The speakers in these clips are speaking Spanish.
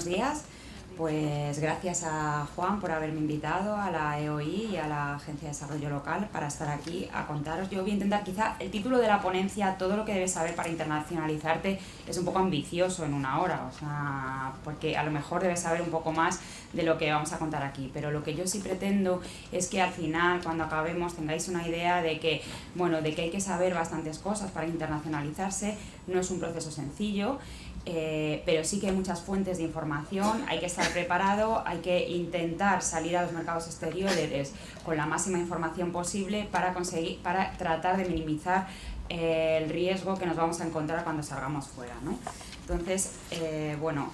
buenos días. Pues gracias a Juan por haberme invitado, a la EOI y a la Agencia de Desarrollo Local para estar aquí a contaros. Yo voy a intentar, quizá el título de la ponencia, todo lo que debes saber para internacionalizarte, es un poco ambicioso en una hora, o sea, porque a lo mejor debes saber un poco más de lo que vamos a contar aquí, pero lo que yo sí pretendo es que al final, cuando acabemos, tengáis una idea de que, bueno, de que hay que saber bastantes cosas para internacionalizarse. No es un proceso sencillo, pero sí que hay muchas fuentes de información, hay que estar preparado, hay que intentar salir a los mercados exteriores con la máxima información posible para tratar de minimizar el riesgo que nos vamos a encontrar cuando salgamos fuera, ¿no? Entonces, bueno,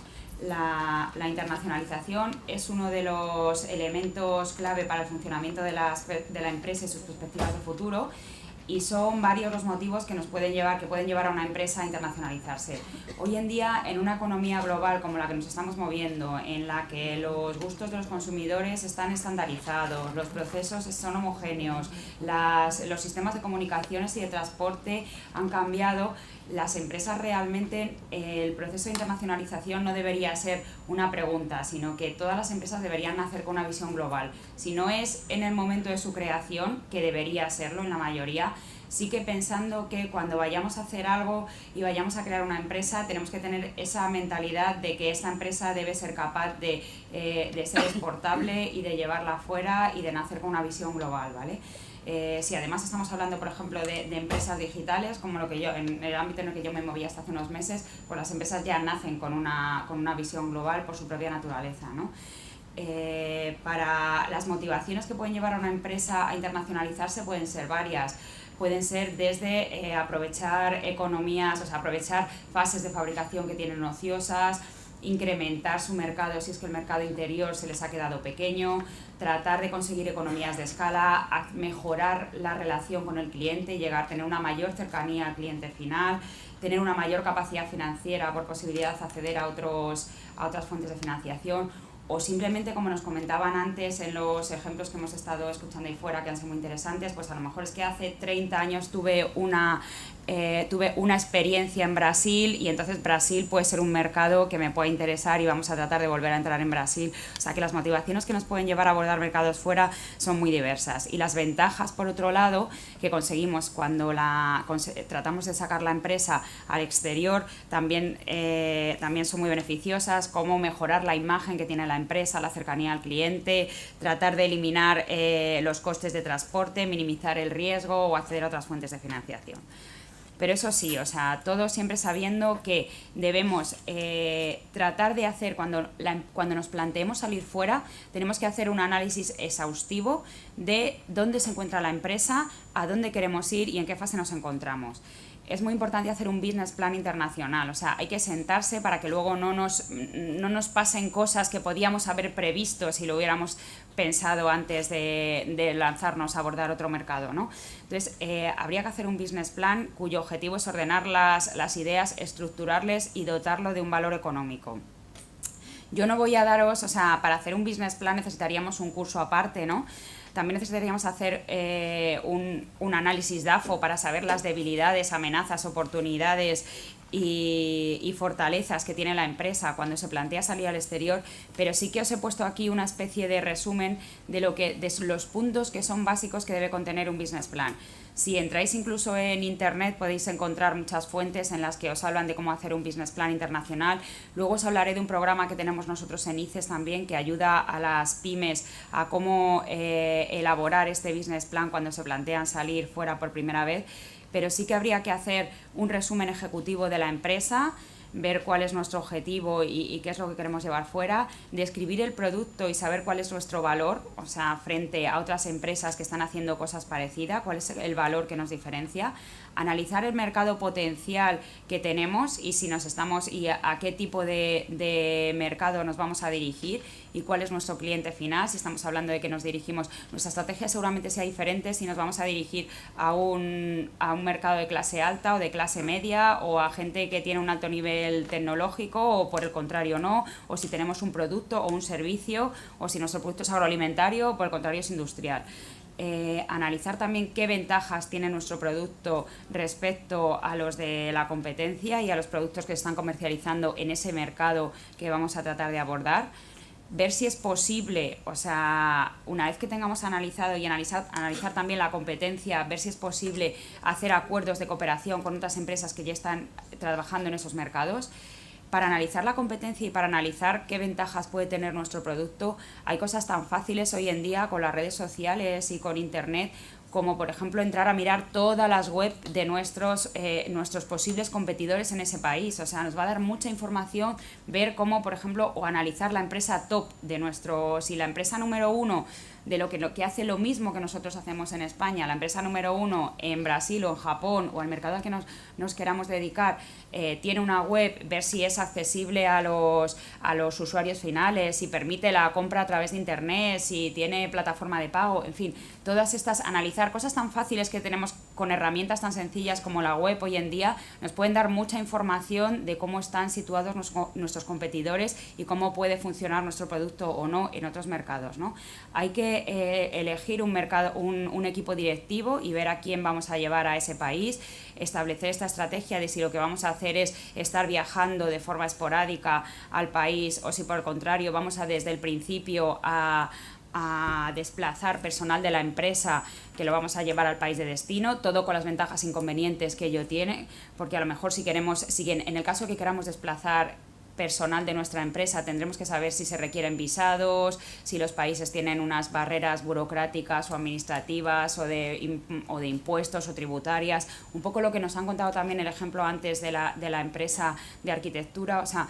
la internacionalización es uno de los elementos clave para el funcionamiento de la empresa y sus perspectivas de futuro. Y son varios los motivos que pueden llevar a una empresa a internacionalizarse. Hoy en día, en una economía global como la que nos estamos moviendo, en la que los gustos de los consumidores están estandarizados, los procesos son homogéneos, los sistemas de comunicaciones y de transporte han cambiado, las empresas realmente, el proceso de internacionalización no debería ser una pregunta, sino que todas las empresas deberían nacer con una visión global. Si no es en el momento de su creación, que debería serlo en la mayoría, sí que pensando que cuando vayamos a hacer algo y vayamos a crear una empresa, tenemos que tener esa mentalidad de que esta empresa debe ser capaz de ser exportable y de llevarla afuera y de nacer con una visión global, ¿vale? Si además estamos hablando, por ejemplo, de empresas digitales, como en el ámbito en el que yo me movía hasta hace unos meses, pues las empresas ya nacen con una visión global por su propia naturaleza, ¿no? Para las motivaciones que pueden llevar a una empresa a internacionalizarse pueden ser varias. Pueden ser desde aprovechar economías, o sea, aprovechar fases de fabricación que tienen ociosas, incrementar su mercado si es que el mercado interior se les ha quedado pequeño, tratar de conseguir economías de escala, mejorar la relación con el cliente, tener una mayor cercanía al cliente final, tener una mayor capacidad financiera por posibilidad de acceder a otras fuentes de financiación, o simplemente, como nos comentaban antes en los ejemplos que hemos estado escuchando ahí fuera, que han sido muy interesantes, pues a lo mejor es que hace 30 años tuve una experiencia en Brasil y entonces Brasil puede ser un mercado que me pueda interesar y vamos a tratar de volver a entrar en Brasil. O sea que las motivaciones que nos pueden llevar a abordar mercados fuera son muy diversas. Y las ventajas, por otro lado, que conseguimos cuando tratamos de sacar la empresa al exterior también son muy beneficiosas, como mejorar la imagen que tiene la empresa, la cercanía al cliente, tratar de eliminar los costes de transporte, minimizar el riesgo o acceder a otras fuentes de financiación. Pero eso sí, o sea, todo siempre sabiendo que debemos tratar de hacer, cuando nos planteemos salir fuera, tenemos que hacer un análisis exhaustivo de dónde se encuentra la empresa, a dónde queremos ir y en qué fase nos encontramos. Es muy importante hacer un business plan internacional, o sea, hay que sentarse para que luego no nos pasen cosas que podíamos haber previsto si lo hubiéramos pensado antes de lanzarnos a abordar otro mercado, ¿no? Entonces, habría que hacer un business plan cuyo objetivo es ordenar las ideas, estructurarles y dotarlo de un valor económico. Yo no voy a daros, o sea, para hacer un business plan necesitaríamos un curso aparte, ¿no? También necesitaríamos hacer un análisis DAFO para saber las debilidades, amenazas, oportunidades y fortalezas que tiene la empresa cuando se plantea salir al exterior, pero sí que os he puesto aquí una especie de resumen de los puntos que son básicos que debe contener un business plan. Si entráis incluso en internet podéis encontrar muchas fuentes en las que os hablan de cómo hacer un business plan internacional. Luego os hablaré de un programa que tenemos nosotros en ICES también, que ayuda a las pymes a cómo elaborar este business plan cuando se plantean salir fuera por primera vez. Pero sí que habría que hacer un resumen ejecutivo de la empresa, ver cuál es nuestro objetivo y qué es lo que queremos llevar fuera, describir el producto y saber cuál es nuestro valor, o sea, frente a otras empresas que están haciendo cosas parecidas, cuál es el valor que nos diferencia, analizar el mercado potencial que tenemos y a qué tipo de mercado nos vamos a dirigir y cuál es nuestro cliente final. Si estamos hablando de que nos dirigimos, nuestra estrategia seguramente sea diferente si nos vamos a dirigir a un mercado de clase alta o de clase media o a gente que tiene un alto nivel tecnológico o por el contrario no, o si tenemos un producto o un servicio o si nuestro producto es agroalimentario o por el contrario es industrial. analizar también qué ventajas tiene nuestro producto respecto a los de la competencia y a los productos que se están comercializando en ese mercado que vamos a tratar de abordar. Ver si es posible, o sea, una vez que tengamos analizado y analizar también la competencia, ver si es posible hacer acuerdos de cooperación con otras empresas que ya están trabajando en esos mercados. Para analizar la competencia y para analizar qué ventajas puede tener nuestro producto, hay cosas tan fáciles hoy en día con las redes sociales y con internet, como por ejemplo entrar a mirar todas las webs de nuestros posibles competidores en ese país. O sea, nos va a dar mucha información ver cómo, por ejemplo, o analizar la empresa top de nuestro, si la empresa número 1 de lo que hace lo mismo que nosotros hacemos en España, la empresa número 1 en Brasil o en Japón o al mercado al que nos queramos dedicar, tiene una web, ver si es accesible a los usuarios finales, si permite la compra a través de internet, si tiene plataforma de pago, en fin, todas estas, analizar cosas tan fáciles que tenemos con herramientas tan sencillas como la web hoy en día, nos pueden dar mucha información de cómo están situados nuestros competidores y cómo puede funcionar nuestro producto o no en otros mercados, ¿no? Hay que elegir un equipo directivo y ver a quién vamos a llevar a ese país, establecer esta estrategia de si lo que vamos a hacer es estar viajando de forma esporádica al país o si por el contrario vamos a desde el principio a desplazar personal de la empresa que lo vamos a llevar al país de destino, todo con las ventajas e inconvenientes que ello tiene, porque a lo mejor si en el caso que queramos desplazar personal de nuestra empresa, tendremos que saber si se requieren visados, si los países tienen unas barreras burocráticas o administrativas o de impuestos o tributarias, un poco lo que nos han contado también el ejemplo antes de la empresa de arquitectura. O sea,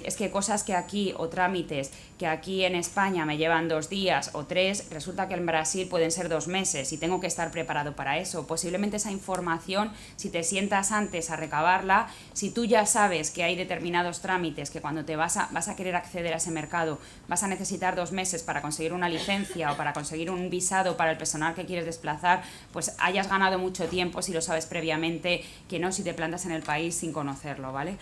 es que cosas que aquí, o trámites que aquí en España me llevan 2 días o 3, resulta que en Brasil pueden ser 2 meses y tengo que estar preparado para eso. Posiblemente esa información, si te sientas antes a recabarla, si tú ya sabes que hay determinados trámites que cuando te vas a querer acceder a ese mercado vas a necesitar 2 meses para conseguir una licencia o para conseguir un visado para el personal que quieres desplazar, pues hayas ganado mucho tiempo si lo sabes previamente, que no si te plantas en el país sin conocerlo, ¿vale?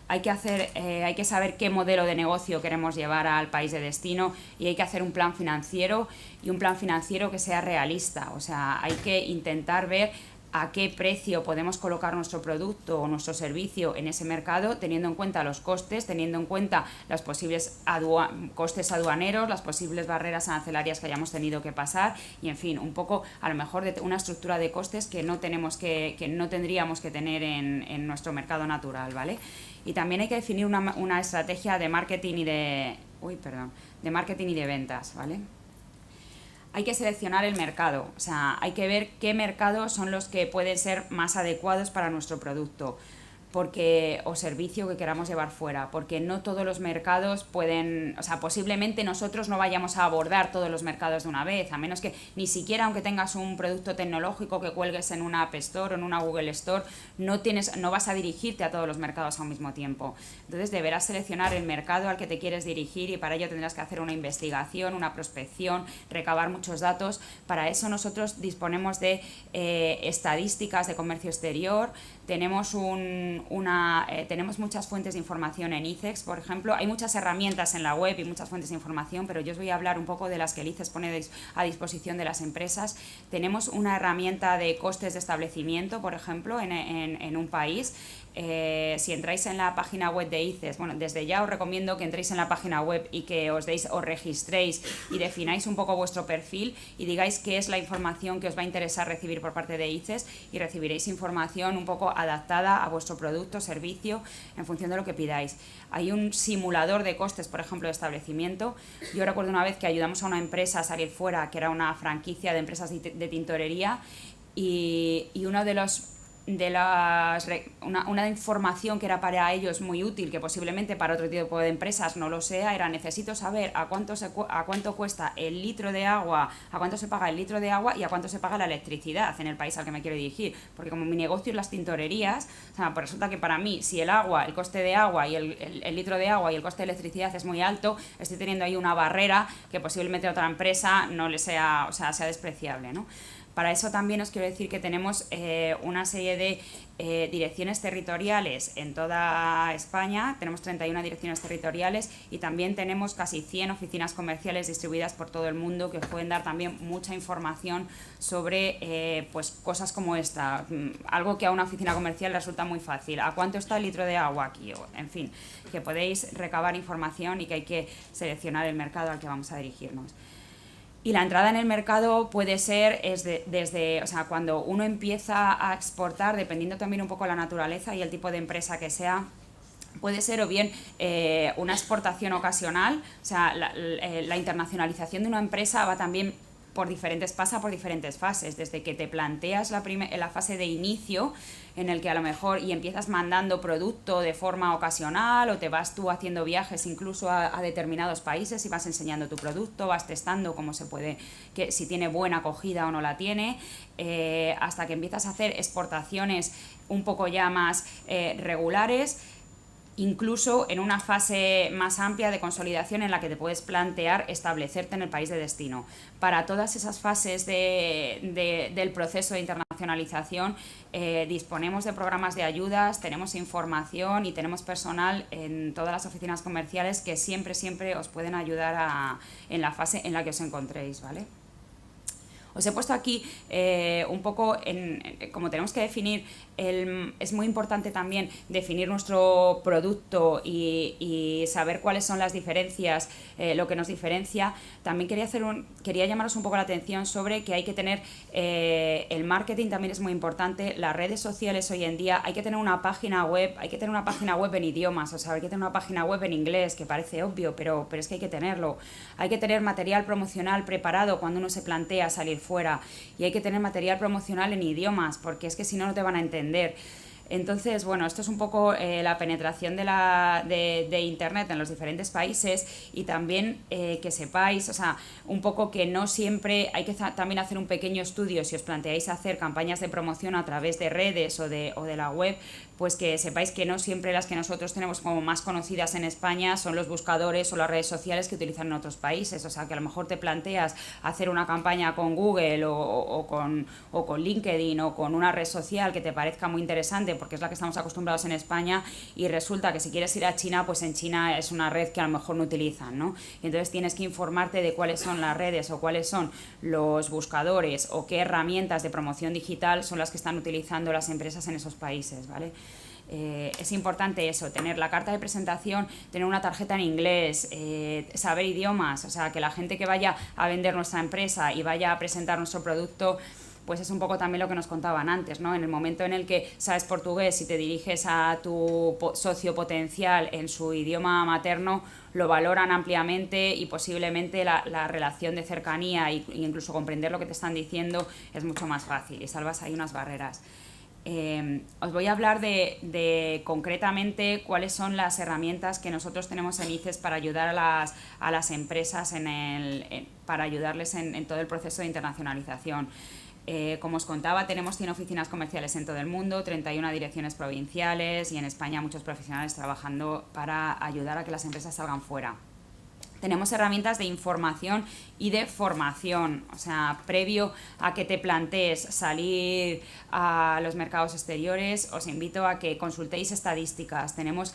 Hay que saber qué modelo de negocio queremos llevar al país de destino y hay que hacer un plan financiero y un plan financiero que sea realista. O sea, hay que intentar ver a qué precio podemos colocar nuestro producto o nuestro servicio en ese mercado, teniendo en cuenta los costes, teniendo en cuenta los posibles costes aduaneros, las posibles barreras arancelarias que hayamos tenido que pasar y, en fin, un poco a lo mejor de una estructura de costes que no tendríamos que tener en nuestro mercado natural, ¿vale? Y también hay que definir una estrategia de marketing de marketing y de ventas, ¿vale? Hay que seleccionar el mercado, o sea, hay que ver qué mercados son los que pueden ser más adecuados para nuestro producto o servicio que queramos llevar fuera, porque no todos los mercados pueden, o sea, posiblemente nosotros no vayamos a abordar todos los mercados de una vez, a menos que ni siquiera aunque tengas un producto tecnológico que cuelgues en una App Store o en una Google Store, no vas a dirigirte a todos los mercados al mismo tiempo. Entonces deberás seleccionar el mercado al que te quieres dirigir y para ello tendrás que hacer una investigación, una prospección, recabar muchos datos. Para eso nosotros disponemos de estadísticas de comercio exterior, tenemos muchas fuentes de información en ICEX, por ejemplo. Hay muchas herramientas en la web y muchas fuentes de información, pero yo os voy a hablar un poco de las que el ICEX pone a disposición de las empresas. Tenemos una herramienta de costes de establecimiento, por ejemplo, en un país. Si entráis en la página web de ICEX, bueno, desde ya os recomiendo que entréis en la página web y que os registréis y defináis un poco vuestro perfil y digáis qué es la información que os va a interesar recibir por parte de ICEX y recibiréis información un poco adaptada a vuestro producto, servicio, en función de lo que pidáis. Hay un simulador de costes, por ejemplo, de establecimiento. Yo recuerdo una vez que ayudamos a una empresa a salir fuera, que era una franquicia de empresas de tintorería, y uno de los una información que era para ellos muy útil, que posiblemente para otro tipo de empresas no lo sea, era: necesito saber a cuánto cuesta el litro de agua, a cuánto se paga el litro de agua y a cuánto se paga la electricidad en el país al que me quiero dirigir, porque como mi negocio es las tintorerías, o sea, pues resulta que para mí, si el coste de agua y el litro de agua y el coste de electricidad es muy alto, estoy teniendo ahí una barrera que posiblemente a otra empresa no le sea, o sea, sea despreciable, ¿no? Para eso también os quiero decir que tenemos una serie de direcciones territoriales en toda España, tenemos 31 direcciones territoriales y también tenemos casi 100 oficinas comerciales distribuidas por todo el mundo que os pueden dar también mucha información sobre pues cosas como esta, algo que a una oficina comercial resulta muy fácil, ¿a cuánto está el litro de agua aquí? O, en fin, que podéis recabar información y que hay que seleccionar el mercado al que vamos a dirigirnos. Y la entrada en el mercado puede ser desde, o sea, cuando uno empieza a exportar, dependiendo también un poco de la naturaleza y el tipo de empresa que sea, puede ser o bien una exportación ocasional, o sea, la internacionalización de una empresa va también pasa por diferentes fases, desde que te planteas la fase de inicio, en el que a lo mejor y empiezas mandando producto de forma ocasional o te vas tú haciendo viajes incluso a determinados países y vas enseñando tu producto, vas testando cómo se puede, que si tiene buena acogida o no la tiene, hasta que empiezas a hacer exportaciones un poco ya más regulares, incluso en una fase más amplia de consolidación en la que te puedes plantear establecerte en el país de destino. Para todas esas fases del proceso de internacionalización disponemos de programas de ayudas, tenemos información y tenemos personal en todas las oficinas comerciales que siempre os pueden ayudar en la fase en la que os encontréis, ¿vale? Os he puesto aquí un poco, como tenemos que definir, es muy importante también definir nuestro producto y saber cuáles son las diferencias, lo que nos diferencia. También quería llamaros un poco la atención sobre que hay que tener, el marketing también es muy importante, las redes sociales hoy en día, hay que tener una página web en idiomas, o sea, hay que tener una página web en inglés, que parece obvio, pero es que hay que tenerlo. Hay que tener material promocional preparado cuando uno se plantea salir fuera y hay que tener material promocional en idiomas porque es que si no, no te van a entender. Entonces, bueno, esto es un poco la penetración de Internet en los diferentes países y también que sepáis, o sea, un poco que no siempre hay que también hacer un pequeño estudio si os planteáis hacer campañas de promoción a través de redes o de la web, pues que sepáis que no siempre las que nosotros tenemos como más conocidas en España son los buscadores o las redes sociales que utilizan en otros países, o sea, que a lo mejor te planteas hacer una campaña con Google o con LinkedIn o con una red social que te parezca muy interesante porque es la que estamos acostumbrados en España y resulta que si quieres ir a China, pues en China es una red que a lo mejor no utilizan, ¿no? Y entonces tienes que informarte de cuáles son las redes o cuáles son los buscadores o qué herramientas de promoción digital son las que están utilizando las empresas en esos países, ¿vale? Es importante eso, tener la carta de presentación, tener una tarjeta en inglés, saber idiomas, o sea, que la gente que vaya a vender nuestra empresa y vaya a presentar nuestro producto, pues es un poco también lo que nos contaban antes, ¿no? En el momento en el que sabes portugués y te diriges a tu socio potencial en su idioma materno, lo valoran ampliamente y posiblemente la relación de cercanía e incluso comprender lo que te están diciendo es mucho más fácil y salvas ahí unas barreras. Os voy a hablar de concretamente cuáles son las herramientas que nosotros tenemos en ICES para ayudar a las empresas para ayudarles en todo el proceso de internacionalización. Como os contaba, tenemos 100 oficinas comerciales en todo el mundo, 31 direcciones provinciales y en España muchos profesionales trabajando para ayudar a que las empresas salgan fuera. Tenemos herramientas de información y de formación, o sea, previo a que te plantees salir a los mercados exteriores, os invito a que consultéis estadísticas. Tenemos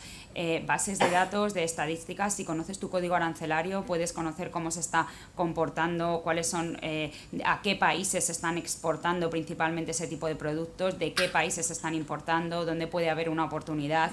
bases de datos de estadísticas. Si conoces tu código arancelario, puedes conocer cómo se está comportando, cuáles son, a qué países se están exportando principalmente ese tipo de productos, de qué países se están importando, dónde puede haber una oportunidad.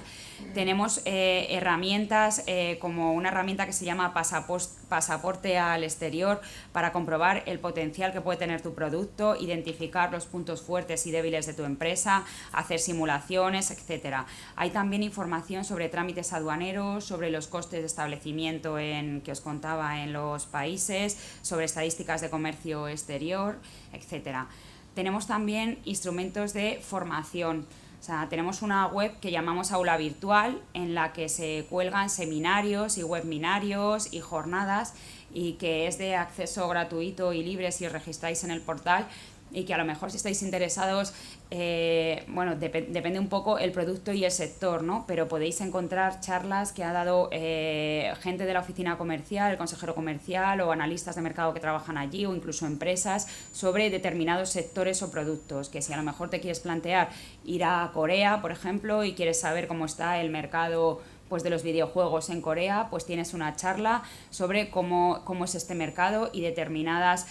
Tenemos herramientas como una herramienta que se llama pasaporte al exterior para comprobar el potencial que puede tener tu producto, identificar los puntos fuertes y débiles de tu empresa, hacer simulaciones, etc. Hay también información sobre trámites aduaneros, sobre los costes de establecimiento que os contaba en los países, sobre estadísticas de comercio exterior, etc. Tenemos también instrumentos de formación. O sea, tenemos una web que llamamos Aula Virtual en la que se cuelgan seminarios y webinarios y jornadas y que es de acceso gratuito y libre si os registráis en el portal, y que a lo mejor si estáis interesados, bueno, depende un poco el producto y el sector, ¿no? Pero podéis encontrar charlas que ha dado gente de la oficina comercial, el consejero comercial o analistas de mercado que trabajan allí, o incluso empresas, sobre determinados sectores o productos, que si a lo mejor te quieres plantear ir a Corea, por ejemplo, y quieres saber cómo está el mercado pues de los videojuegos en Corea, pues tienes una charla sobre cómo es este mercado y determinados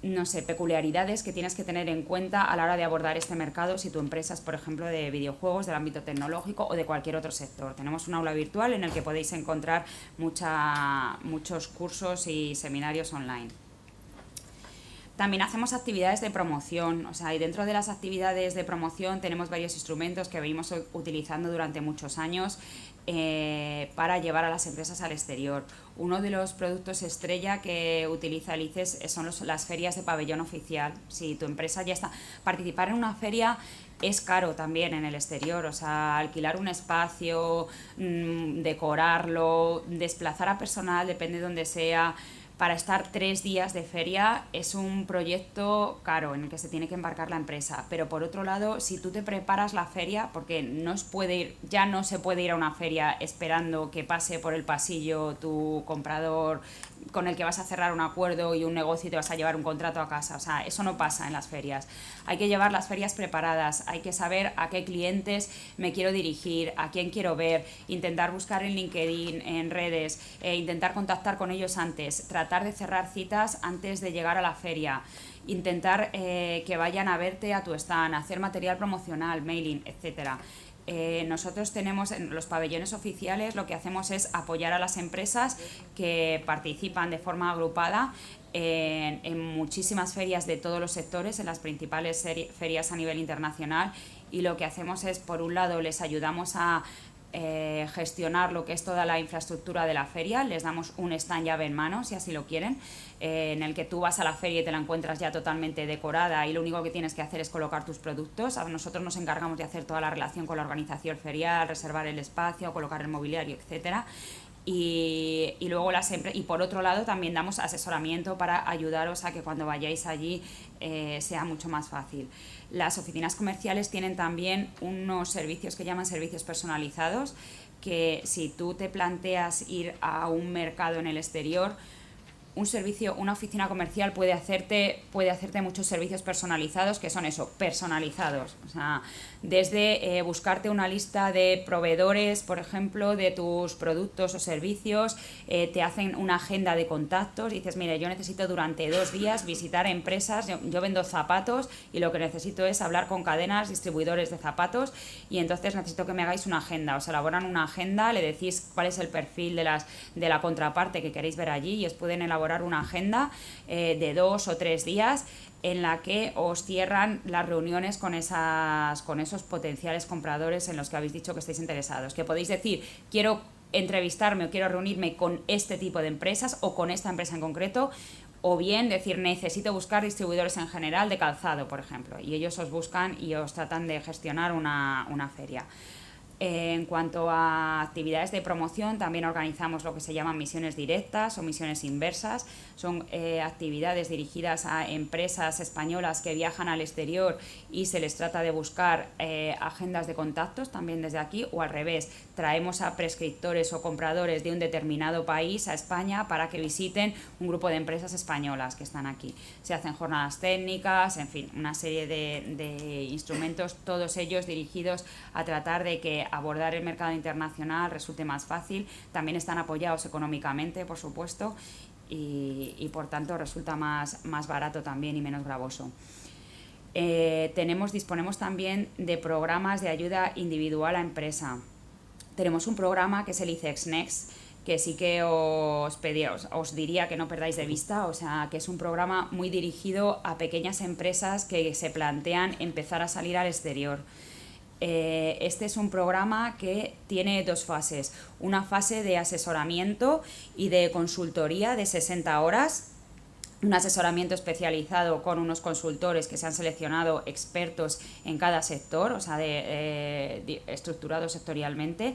no sé, peculiaridades que tienes que tener en cuenta a la hora de abordar este mercado si tu empresa es, por ejemplo, de videojuegos, del ámbito tecnológico o de cualquier otro sector. Tenemos un aula virtual en el que podéis encontrar muchos cursos y seminarios online. También hacemos actividades de promoción, o sea, y dentro de las actividades de promoción tenemos varios instrumentos que venimos utilizando durante muchos años para llevar a las empresas al exterior. Uno de los productos estrella que utiliza el ICES son las ferias de pabellón oficial. Si tu empresa ya está... Participar en una feria es caro también en el exterior, o sea, alquilar un espacio, decorarlo, desplazar a personal, depende de donde sea. Para estar 3 días de feria es un proyecto caro en el que se tiene que embarcar la empresa. Pero por otro lado, si tú te preparas la feria, porque ya no se puede ir a una feria esperando que pase por el pasillo tu comprador con el que vas a cerrar un acuerdo y un negocio y te vas a llevar un contrato a casa. O sea, eso no pasa en las ferias. Hay que llevar las ferias preparadas, hay que saber a qué clientes me quiero dirigir, a quién quiero ver, intentar buscar en LinkedIn, en redes, intentar contactar con ellos antes, tratar de cerrar citas antes de llegar a la feria, intentar que vayan a verte a tu stand, hacer material promocional, mailing, etcétera. Nosotros tenemos en los pabellones oficiales, lo que hacemos es apoyar a las empresas que participan de forma agrupada en muchísimas ferias de todos los sectores, en las principales ferias a nivel internacional, y lo que hacemos es, por un lado, les ayudamos a gestionar lo que es toda la infraestructura de la feria, les damos un stand llave en mano, si así lo quieren, en el que tú vas a la feria y te la encuentras ya totalmente decorada y lo único que tienes que hacer es colocar tus productos. Nosotros nos encargamos de hacer toda la relación con la organización ferial, reservar el espacio, colocar el mobiliario, etcétera. Y luego y por otro lado también damos asesoramiento para ayudaros a que cuando vayáis allí sea mucho más fácil. Las oficinas comerciales tienen también unos servicios que llaman servicios personalizados, que si tú te planteas ir a un mercado en el exterior, una oficina comercial puede hacerte muchos servicios personalizados, que son eso, personalizados. O sea, desde buscarte una lista de proveedores, por ejemplo, de tus productos o servicios, te hacen una agenda de contactos, dices, mire, yo necesito durante 2 días visitar empresas, yo vendo zapatos y lo que necesito es hablar con cadenas, distribuidores de zapatos, y entonces necesito que me hagáis una agenda. Os elaboran una agenda, le decís cuál es el perfil de la contraparte que queréis ver allí y os pueden elaborar una agenda de 2 o 3 días en la que os cierran las reuniones con esos potenciales compradores en los que habéis dicho que estáis interesados, que podéis decir, quiero entrevistarme o quiero reunirme con este tipo de empresas o con esta empresa en concreto, o bien decir, necesito buscar distribuidores en general de calzado, por ejemplo, y ellos os buscan y os tratan de gestionar una feria. En cuanto a actividades de promoción, también organizamos lo que se llaman misiones directas o misiones inversas. Son actividades dirigidas a empresas españolas que viajan al exterior y se les trata de buscar agendas de contactos también desde aquí, o al revés, traemos a prescriptores o compradores de un determinado país a España para que visiten un grupo de empresas españolas que están aquí. Se hacen jornadas técnicas, en fin, una serie de instrumentos, todos ellos dirigidos a tratar de que abordar el mercado internacional resulte más fácil. También están apoyados económicamente, por supuesto, y por tanto resulta más barato también y menos gravoso. Disponemos también de programas de ayuda individual a empresa. Tenemos un programa que es el ICEX Next, que sí que os diría que no perdáis de vista, o sea, que es un programa muy dirigido a pequeñas empresas que se plantean empezar a salir al exterior. Este es un programa que tiene 2 fases, una fase de asesoramiento y de consultoría de 60 horas, un asesoramiento especializado con unos consultores que se han seleccionado expertos en cada sector, o sea, estructurados sectorialmente,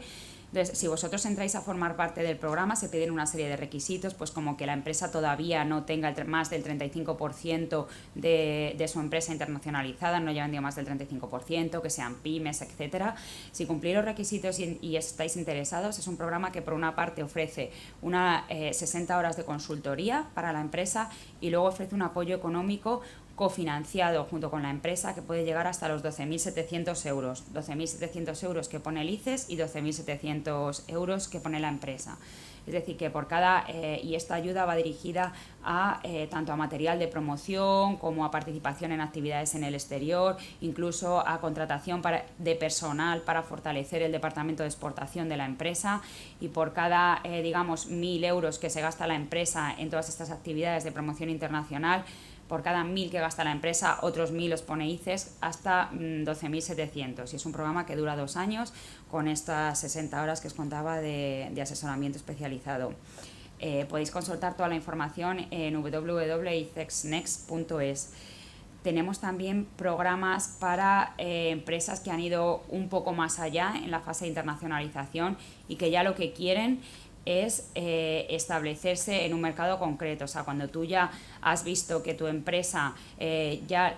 Entonces, si vosotros entráis a formar parte del programa, se piden una serie de requisitos, pues como que la empresa todavía no tenga más del 35% de su empresa internacionalizada, no lleven más del 35%, que sean pymes, etcétera. Si cumplís los requisitos y estáis interesados, es un programa que por una parte ofrece 60 horas de consultoría para la empresa y luego ofrece un apoyo económico cofinanciado junto con la empresa que puede llegar hasta los 12.700 euros. 12.700 euros que pone el ICES y 12.700 euros que pone la empresa. Es decir, que por cada... y esta ayuda va dirigida a tanto a material de promoción como a participación en actividades en el exterior, incluso a contratación de personal para fortalecer el departamento de exportación de la empresa, y por cada, digamos, 1.000 euros que se gasta la empresa en todas estas actividades de promoción internacional, por cada 1.000 que gasta la empresa, otros 1.000 los pone ICES, hasta 12.700. Y es un programa que dura 2 años con estas 60 horas que os contaba de asesoramiento especializado. Podéis consultar toda la información en www.icexnext.es. Tenemos también programas para empresas que han ido un poco más allá en la fase de internacionalización y que ya lo que quieren es establecerse en un mercado concreto. O sea, cuando tú ya has visto que tu empresa ya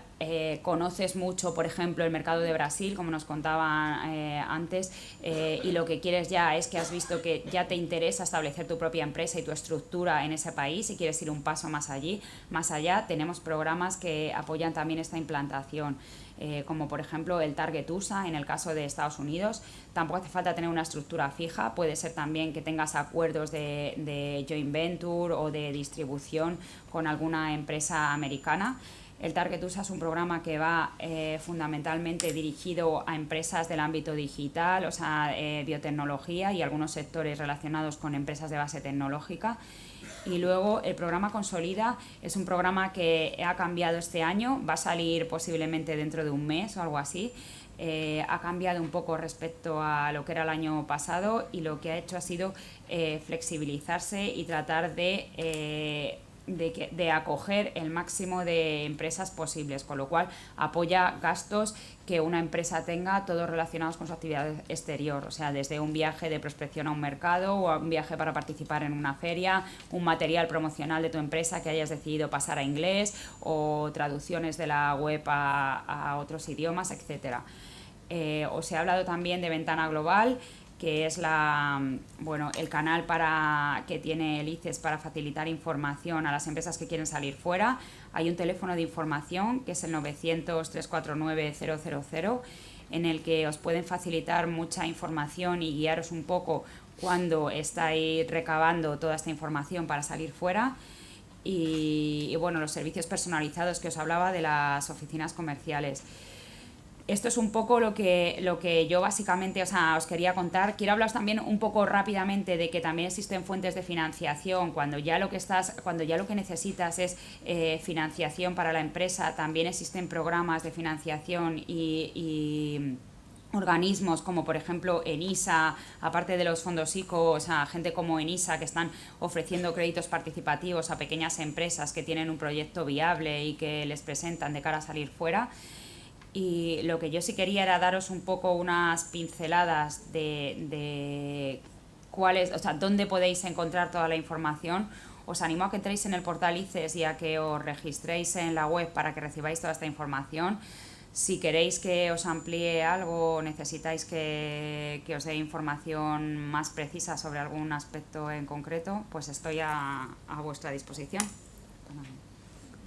conoces mucho, por ejemplo, el mercado de Brasil, como nos contaban antes, y lo que quieres ya es que has visto que ya te interesa establecer tu propia empresa y tu estructura en ese país y quieres ir un paso más allá, tenemos programas que apoyan también esta implantación. Como por ejemplo el Target USA en el caso de Estados Unidos. Tampoco hace falta tener una estructura fija, puede ser también que tengas acuerdos de joint venture o de distribución con alguna empresa americana. El Target USA es un programa que va fundamentalmente dirigido a empresas del ámbito digital, o sea, biotecnología y algunos sectores relacionados con empresas de base tecnológica. Y luego el programa Consolida es un programa que ha cambiado este año, va a salir posiblemente dentro de un mes o algo así. Ha cambiado un poco respecto a lo que era el año pasado y lo que ha hecho ha sido flexibilizarse y tratar de acoger el máximo de empresas posibles, con lo cual apoya gastos que una empresa tenga, todos relacionados con su actividad exterior, o sea, desde un viaje de prospección a un mercado o a un viaje para participar en una feria, un material promocional de tu empresa que hayas decidido pasar a inglés o traducciones de la web a otros idiomas, etcétera. Os he hablado también de Ventana Global, que es el canal que tiene el ICES para facilitar información a las empresas que quieren salir fuera. Hay un teléfono de información que es el 900-349-000, en el que os pueden facilitar mucha información y guiaros un poco cuando estáis recabando toda esta información para salir fuera. Y bueno, los servicios personalizados que os hablaba de las oficinas comerciales. Esto es un poco lo que yo básicamente os quería contar. Quiero hablaros también un poco rápidamente de que también existen fuentes de financiación. Cuando ya lo que necesitas es financiación para la empresa, también existen programas de financiación y organismos como por ejemplo ENISA, aparte de los fondos ICO, o sea, gente como ENISA que están ofreciendo créditos participativos a pequeñas empresas que tienen un proyecto viable y que les presentan de cara a salir fuera. Y lo que yo sí quería era daros un poco unas pinceladas de cuáles, o sea, dónde podéis encontrar toda la información. Os animo a que entréis en el portal ICES y a que os registréis en la web para que recibáis toda esta información. Si queréis que os amplíe algo o necesitáis que os dé información más precisa sobre algún aspecto en concreto, pues estoy a vuestra disposición.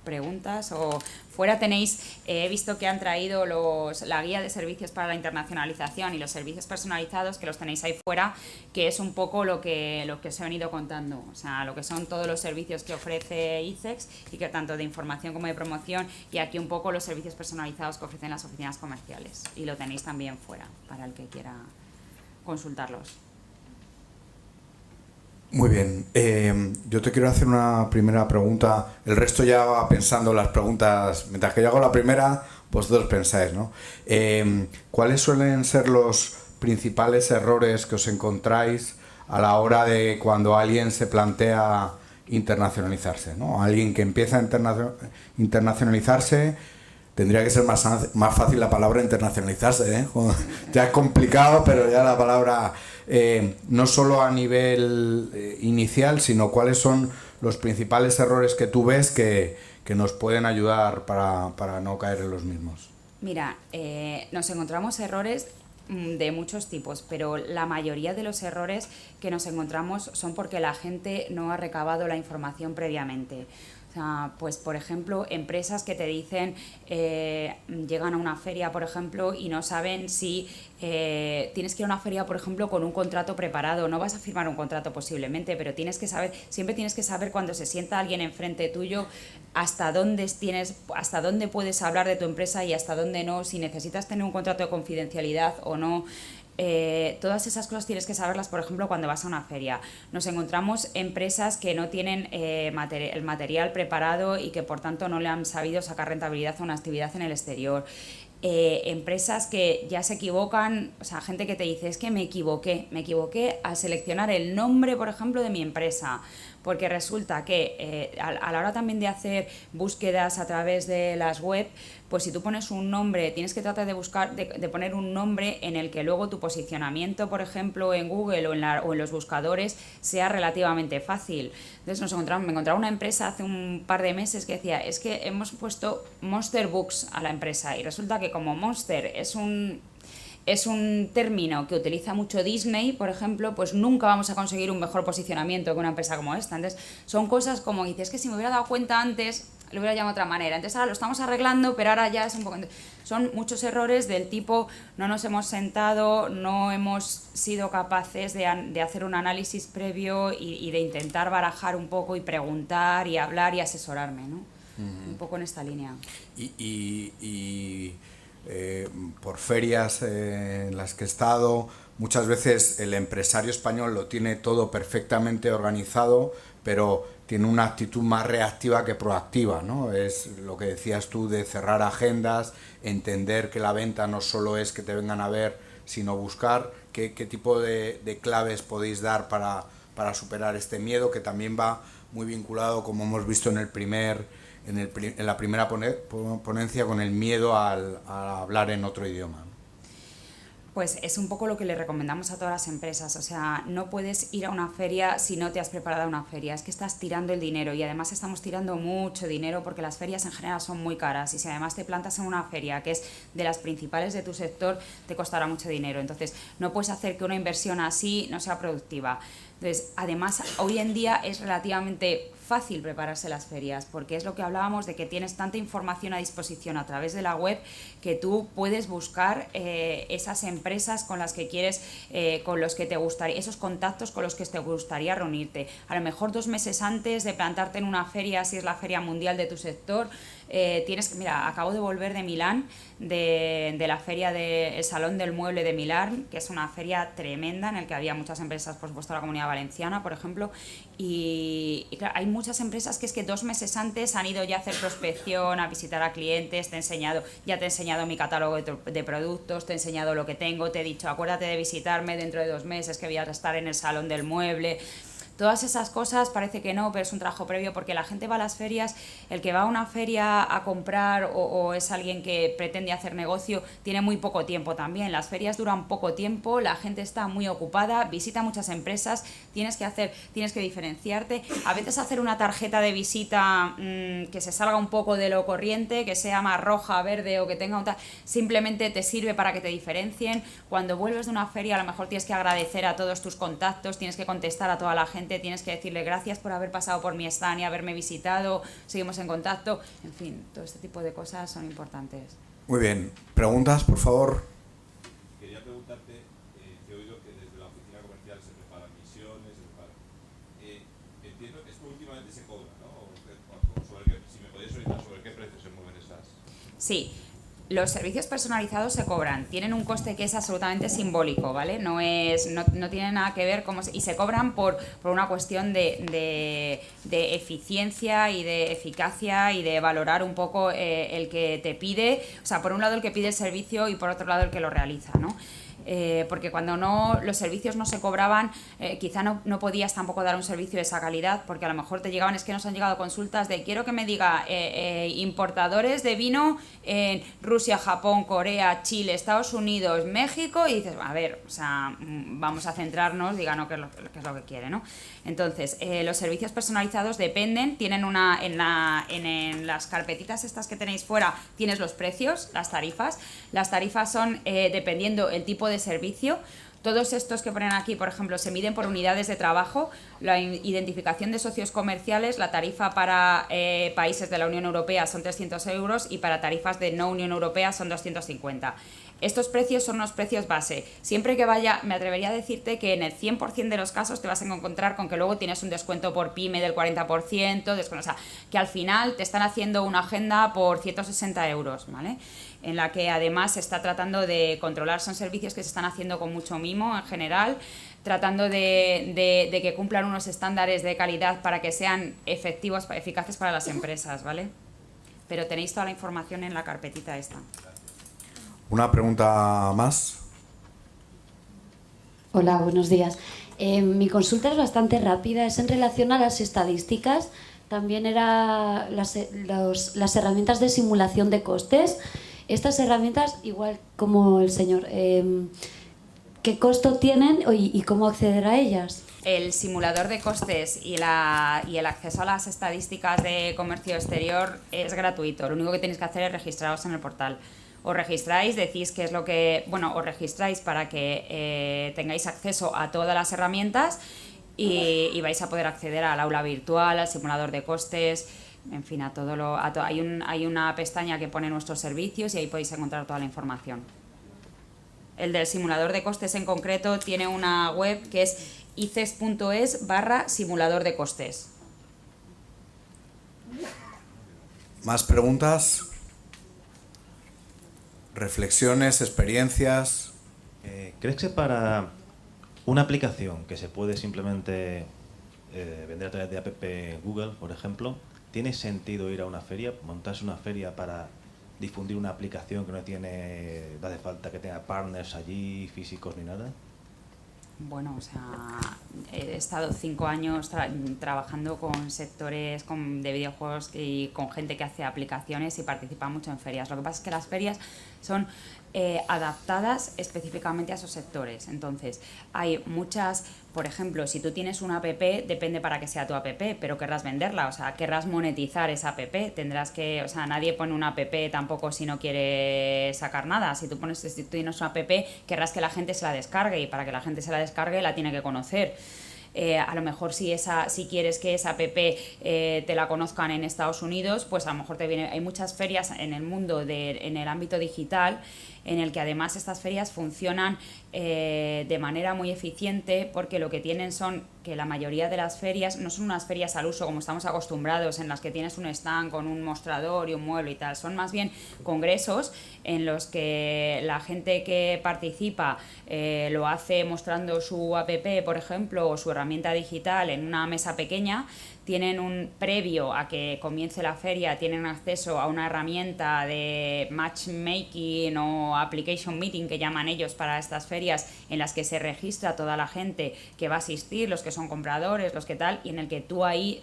Preguntas o fuera tenéis, he visto que han traído la guía de servicios para la internacionalización y los servicios personalizados, que los tenéis ahí fuera, que es un poco lo que os he venido contando, o sea, lo que son todos los servicios que ofrece ICEX y que tanto de información como de promoción, y aquí un poco los servicios personalizados que ofrecen las oficinas comerciales, y lo tenéis también fuera para el que quiera consultarlos. Muy bien, yo te quiero hacer una primera pregunta. El resto ya va pensando las preguntas. Mientras que yo hago la primera, vosotros pensáis, ¿no? ¿Cuáles suelen ser los principales errores que os encontráis a la hora de cuando alguien se plantea internacionalizarse, ¿no? Alguien que empieza a internacionalizarse, tendría que ser más fácil la palabra internacionalizarse, ¿eh? Ya es complicado, pero ya la palabra, no solo a nivel inicial, sino cuáles son los principales errores que tú ves que nos pueden ayudar para no caer en los mismos. Mira, nos encontramos errores de muchos tipos, pero la mayoría de los errores que nos encontramos son porque la gente no ha recabado la información previamente. O sea, pues por ejemplo, empresas que te dicen, llegan a una feria, por ejemplo, y no saben si tienes que ir a una feria, por ejemplo, con un contrato preparado. No vas a firmar un contrato posiblemente, pero tienes que saber, siempre tienes que saber cuando se sienta alguien enfrente tuyo hasta dónde puedes hablar de tu empresa y hasta dónde no, si necesitas tener un contrato de confidencialidad o no. Todas esas cosas tienes que saberlas, por ejemplo, cuando vas a una feria. Nos encontramos empresas que no tienen el material preparado y que por tanto no le han sabido sacar rentabilidad a una actividad en el exterior. Empresas que ya se equivocan, o sea, gente que te dice, es que me equivoqué al seleccionar el nombre, por ejemplo, de mi empresa, porque resulta que a la hora también de hacer búsquedas a través de las web, pues si tú pones un nombre, tienes que tratar de poner un nombre en el que luego tu posicionamiento, por ejemplo, en Google o en los buscadores sea relativamente fácil. Entonces me encontraba una empresa hace un par de meses que decía, es que hemos puesto Monster Books a la empresa, y resulta que como Monster es un término que utiliza mucho Disney, por ejemplo, pues nunca vamos a conseguir un mejor posicionamiento que una empresa como esta. Entonces, son cosas como dices, es que si me hubiera dado cuenta antes, lo hubiera llamado de otra manera. Entonces, ahora lo estamos arreglando, pero ahora ya es un poco... Son muchos errores del tipo, no nos hemos sentado, no hemos sido capaces de hacer un análisis previo y de intentar barajar un poco y preguntar y hablar y asesorarme, ¿no? Un poco en esta línea. Por ferias en las que he estado, muchas veces el empresario español lo tiene todo perfectamente organizado, pero tiene una actitud más reactiva que proactiva, ¿no? Es lo que decías tú de cerrar agendas, entender que la venta no solo es que te vengan a ver, sino buscar qué tipo de claves podéis dar para superar este miedo, que también va muy vinculado, como hemos visto en la primera ponencia, con el miedo a hablar en otro idioma. Pues es un poco lo que le recomendamos a todas las empresas. O sea, no puedes ir a una feria si no te has preparado a una feria. Es que estás tirando el dinero, y además estamos tirando mucho dinero porque las ferias en general son muy caras, y si además te plantas en una feria que es de las principales de tu sector, te costará mucho dinero. Entonces, no puedes hacer que una inversión así no sea productiva. Entonces, además, hoy en día es relativamente fácil prepararse las ferias, porque es lo que hablábamos de que tienes tanta información a disposición a través de la web que tú puedes buscar esas empresas con las que quieres, con los que te gustaría, esos contactos con los que te gustaría reunirte. A lo mejor 2 meses antes de plantarte en una feria, si es la feria mundial de tu sector, mira, acabo de volver de Milán, de la feria del Salón del Mueble de Milán, que es una feria tremenda en la que había muchas empresas, por supuesto, de la Comunidad Valenciana, por ejemplo, y claro, hay muchas empresas que es que 2 meses antes han ido ya a hacer prospección, a visitar a clientes, ya te he enseñado mi catálogo de productos, te he enseñado lo que tengo, te he dicho, acuérdate de visitarme dentro de 2 meses que voy a estar en el Salón del Mueble. Todas esas cosas parece que no, pero es un trabajo previo, porque la gente va a las ferias, el que va a una feria a comprar o es alguien que pretende hacer negocio, tiene muy poco tiempo también. Las ferias duran poco tiempo, la gente está muy ocupada, visita muchas empresas, tienes que diferenciarte. A veces hacer una tarjeta de visita que se salga un poco de lo corriente, que sea más roja, verde o que tenga simplemente te sirve para que te diferencien. Cuando vuelves de una feria, a lo mejor tienes que agradecer a todos tus contactos, tienes que contestar a toda la gente, tienes que decirle gracias por haber pasado por mi stand y haberme visitado, seguimos en contacto. En fin, todo este tipo de cosas son importantes. Muy bien. ¿Preguntas, por favor? Quería preguntarte, he oído que desde la oficina comercial se preparan misiones, entiendo que esto últimamente se cobra, ¿no? Si me podías orientar sobre qué precios se mueven esas. Sí. Los servicios personalizados se cobran, tienen un coste que es absolutamente simbólico, ¿vale? No tiene nada que ver y se cobran por una cuestión de eficiencia y de eficacia y de valorar un poco el que te pide, o sea, por un lado el que pide el servicio y por otro lado el que lo realiza, ¿no? porque cuando no los servicios no se cobraban, quizá no podías tampoco dar un servicio de esa calidad, porque a lo mejor te llegaban, es que nos han llegado consultas de quiero que me diga importadores de vino en Rusia, Japón, Corea, Chile, Estados Unidos, México, y dices, a ver, o sea, vamos a centrarnos, díganos qué es lo que quiere, ¿no? Entonces, los servicios personalizados dependen, tienen en las carpetitas estas que tenéis fuera, tienes los precios, las tarifas son dependiendo el tipo de servicio. Todos estos que ponen aquí, por ejemplo, se miden por unidades de trabajo, la identificación de socios comerciales, la tarifa para países de la Unión Europea son 300 euros y para tarifas de no Unión Europea son 250. Estos precios son unos precios base. Siempre que vaya, me atrevería a decirte que en el 100% de los casos te vas a encontrar con que luego tienes un descuento por pyme del 40%, o sea, que al final te están haciendo una agenda por 160 euros, ¿vale? En la que además se está tratando de controlar, son servicios que se están haciendo con mucho mimo en general, tratando de que cumplan unos estándares de calidad para que sean efectivos, eficaces para las empresas, ¿vale? Pero tenéis toda la información en la carpetita esta. Una pregunta más. Hola, buenos días. Mi consulta es bastante rápida, es en relación a las estadísticas. También era las herramientas de simulación de costes. Estas herramientas, igual como el señor, ¿qué costo tienen y cómo acceder a ellas? El simulador de costes y el acceso a las estadísticas de comercio exterior es gratuito. Lo único que tenéis que hacer es registraros en el portal. Os registráis, decís qué es lo que... Bueno, os registráis para que tengáis acceso a todas las herramientas y vais a poder acceder al aula virtual, al simulador de costes, en fin, a todo lo... hay una pestaña que pone nuestros servicios y ahí podéis encontrar toda la información. El del simulador de costes en concreto tiene una web que es ices.es/simulador de costes. ¿Más preguntas? ¿Reflexiones, experiencias? ¿Crees que para una aplicación que se puede simplemente vender a través de app Google, por ejemplo, tiene sentido ir a una feria, montarse una feria para difundir una aplicación que no hace falta que tenga partners allí, físicos ni nada? Bueno, o sea, he estado 5 años trabajando con sectores de videojuegos y con gente que hace aplicaciones y participa mucho en ferias. Lo que pasa es que las ferias son adaptadas específicamente a esos sectores. Entonces, hay muchas, por ejemplo, si tú tienes una app, depende para qué sea tu app, pero querrás venderla, o sea, querrás monetizar esa app, tendrás que, o sea, nadie pone una app tampoco si no quiere sacar nada. Si tú tienes una app, querrás que la gente se la descargue y para que la gente se la descargue la tiene que conocer. A lo mejor si quieres que esa app te la conozcan en Estados Unidos, pues a lo mejor hay muchas ferias en el mundo en el ámbito digital en el que además estas ferias funcionan de manera muy eficiente, porque lo que tienen son que la mayoría de las ferias no son unas ferias al uso como estamos acostumbrados, en las que tienes un stand con un mostrador y un mueble y tal. Son más bien congresos en los que la gente que participa lo hace mostrando su app, por ejemplo, o su herramienta digital en una mesa pequeña. Tienen un previo a que comience la feria, tienen acceso a una herramienta de matchmaking o application meeting que llaman ellos para estas ferias, en las que se registra toda la gente que va a asistir, los que son compradores, los que tal, y en el que tú ahí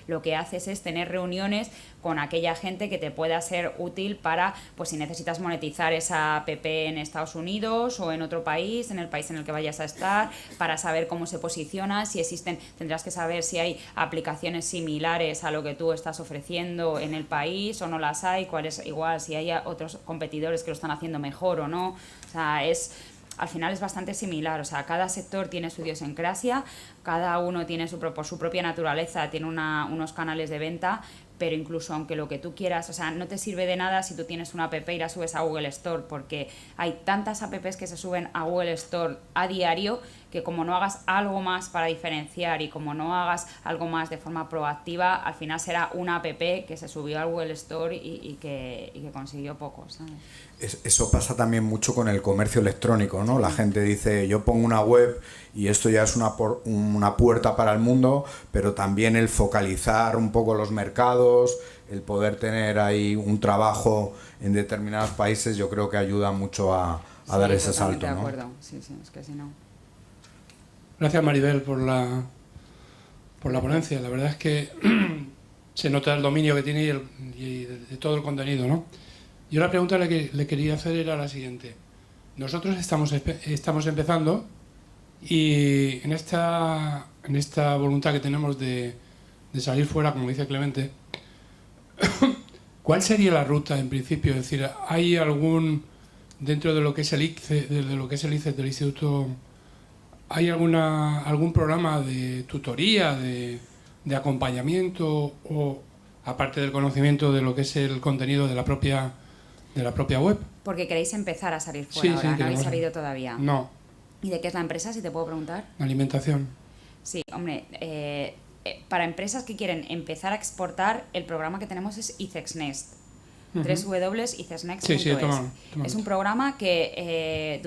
lo que haces es tener reuniones con aquella gente que te pueda ser útil para, pues si necesitas monetizar esa app en Estados Unidos o en otro país, en el país en el que vayas a estar, para saber cómo se posiciona, si existen, tendrás que saber si hay aplicaciones similares a lo que tú estás ofreciendo en el país o no las hay, cuál es igual, si hay otros competidores que lo están haciendo mejor o no. O sea, al final es bastante similar, o sea, cada sector tiene su idiosincrasia, cada uno tiene por su propia naturaleza, tiene unos canales de venta, pero incluso aunque lo que tú quieras, o sea, no te sirve de nada si tú tienes una app y la subes a Google Store, porque hay tantas apps que se suben a Google Store a diario que como no hagas algo más para diferenciar y como no hagas algo más de forma proactiva, al final será una app que se subió al Google Store y que consiguió poco, ¿sabes? Eso pasa también mucho con el comercio electrónico, ¿no? La gente dice, yo pongo una web y esto ya es una puerta para el mundo, pero también el focalizar un poco los mercados, el poder tener ahí un trabajo en determinados países, yo creo que ayuda mucho a a dar ese totalmente salto, ¿no? de acuerdo. Sí, es que si no... Gracias, Maribel, por la ponencia. La verdad es que se nota el dominio que tiene y de todo el contenido, ¿no? Yo la pregunta que le quería hacer era la siguiente. Nosotros estamos empezando y en esta voluntad que tenemos de salir fuera, como dice Clemente, ¿cuál sería la ruta en principio? Es decir, ¿hay algún, dentro de lo que es el ICE, del Instituto, hay algún programa de tutoría, de acompañamiento, o aparte del conocimiento de lo que es el contenido de la propia web? Porque queréis empezar a salir fuera Sí, ahora, sí, no habéis queremos. salido todavía. No, ¿Y de qué es la empresa, si te puedo preguntar? alimentación. Sí, hombre, para empresas que quieren empezar a exportar, el programa que tenemos es ICEX Next. www.icexnext.es. Sí, toma. Es un programa que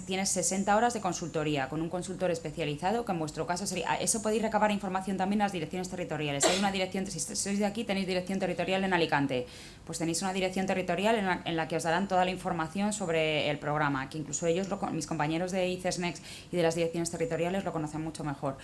tienes 60 horas de consultoría con un consultor especializado, que en vuestro caso sería... Eso podéis recabar información también en las direcciones territoriales. Hay una dirección, si sois de aquí, tenéis dirección territorial en Alicante. Pues tenéis una dirección territorial en la que os darán toda la información sobre el programa, que incluso mis compañeros de ICEX Next y de las direcciones territoriales lo conocen mucho mejor.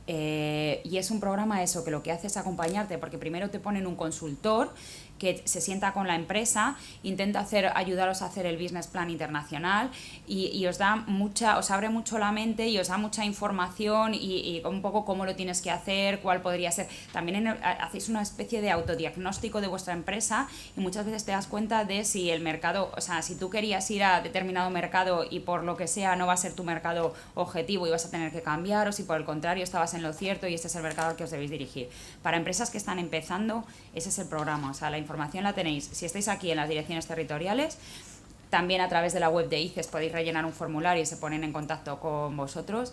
Y es un programa que lo que hace es acompañarte, porque primero te ponen un consultor que se sienta con la empresa, intenta ayudaros a hacer el business plan internacional y os abre mucho la mente y os da mucha información y un poco cómo lo tienes que hacer, cuál podría ser. También hacéis una especie de autodiagnóstico de vuestra empresa y muchas veces te das cuenta de si el mercado, o sea, si tú querías ir a determinado mercado y por lo que sea no va a ser tu mercado objetivo y vas a tener que cambiar, o si por el contrario estabas en lo cierto y este es el mercado al que os debéis dirigir. Para empresas que están empezando, ese es el programa, o sea, la información la tenéis, si estáis aquí en las direcciones territoriales, también a través de la web de ICES podéis rellenar un formulario y se ponen en contacto con vosotros,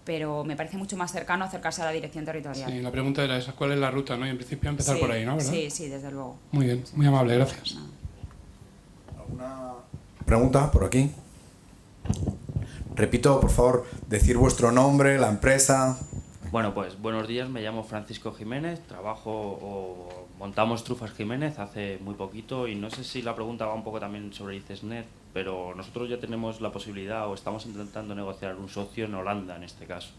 pero me parece mucho más cercano acercarse a la dirección territorial. Sí, la pregunta era esa, ¿cuál es la ruta? ¿No? Y en principio empezar por ahí, ¿no? ¿Verdad? Sí, desde luego. Muy bien, muy amable, gracias. ¿Alguna pregunta por aquí? Repito, por favor, decir vuestro nombre, la empresa. Bueno, pues buenos días, me llamo Francisco Jiménez, montamos Trufas Jiménez hace muy poquito y no sé si la pregunta va un poco también sobre ICESnet, pero nosotros ya tenemos la posibilidad o estamos intentando negociar un socio en Holanda en este caso.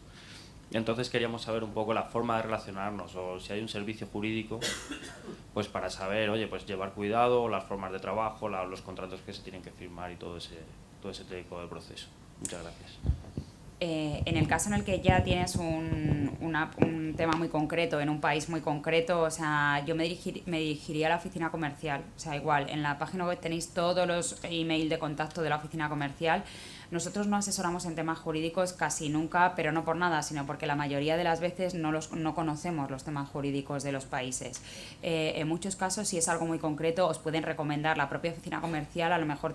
Entonces queríamos saber un poco la forma de relacionarnos o si hay un servicio jurídico pues para saber, oye, pues llevar cuidado, las formas de trabajo, los contratos que se tienen que firmar y todo ese tipo de proceso. Muchas gracias. En el caso en el que ya tienes un tema muy concreto, en un país muy concreto, o sea, yo me dirigiría a la oficina comercial. O sea, igual, en la página web tenéis todos los emails de contacto de la oficina comercial. Nosotros no asesoramos en temas jurídicos casi nunca, pero no por nada, sino porque la mayoría de las veces no conocemos los temas jurídicos de los países. En muchos casos, si es algo muy concreto, os pueden recomendar la propia oficina comercial, a lo mejor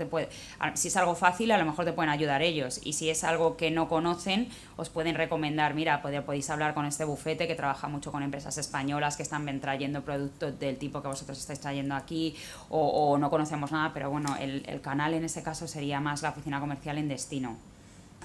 si es algo fácil, a lo mejor te pueden ayudar ellos. Y si es algo que no conocen, os pueden recomendar, mira, podéis hablar con este bufete que trabaja mucho con empresas españolas que están trayendo productos del tipo que vosotros estáis trayendo aquí, o no conocemos nada, pero bueno, el canal en ese caso sería más la oficina comercial en destino.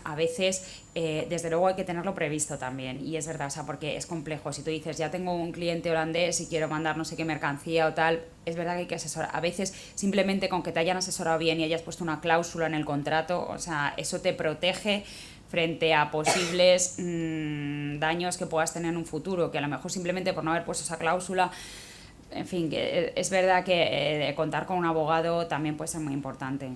A veces, desde luego hay que tenerlo previsto también, y es verdad, o sea, porque es complejo. Si tú dices, ya tengo un cliente holandés y quiero mandar no sé qué mercancía o tal, es verdad que hay que asesorar. A veces, simplemente con que te hayan asesorado bien y hayas puesto una cláusula en el contrato, o sea, eso te protege frente a posibles daños que puedas tener en un futuro, que a lo mejor simplemente por no haber puesto esa cláusula. En fin, que es verdad que contar con un abogado también puede ser muy importante.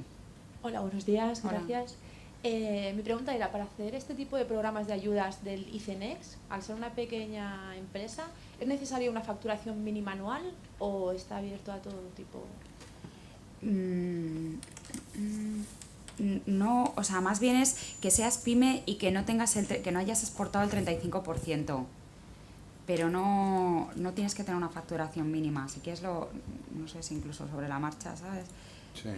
Hola, buenos días, Hola. gracias. Mi pregunta era, para hacer este tipo de programas de ayudas del ICENEX, al ser una pequeña empresa, ¿es necesaria una facturación mínima anual o está abierto a todo tipo? No, o sea, más bien es que seas pyme y que no hayas exportado el 35%. Pero no tienes que tener una facturación mínima. Si quieres no sé si incluso sobre la marcha, ¿sabes? Sí.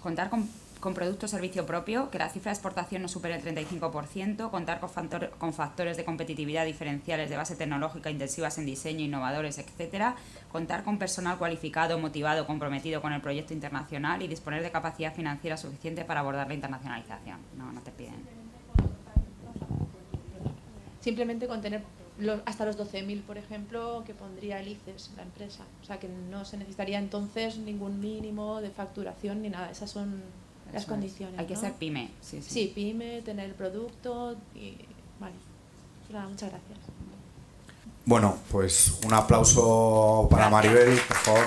Contar con producto o servicio propio, que la cifra de exportación no supere el 35%, contar con factores de competitividad diferenciales de base tecnológica, intensivas en diseño, innovadores, etcétera, contar con personal cualificado, motivado, comprometido con el proyecto internacional y disponer de capacidad financiera suficiente para abordar la internacionalización. No te piden. Simplemente con tener hasta los 12.000, por ejemplo, que pondría el ICES, la empresa. O sea, que no se necesitaría entonces ningún mínimo de facturación ni nada. Esas son las condiciones. Hay que ¿no? ser pyme, sí. Sí, pyme, tener el producto y... Vale. Pues nada, muchas gracias. Bueno, pues un aplauso para Maribel, por favor.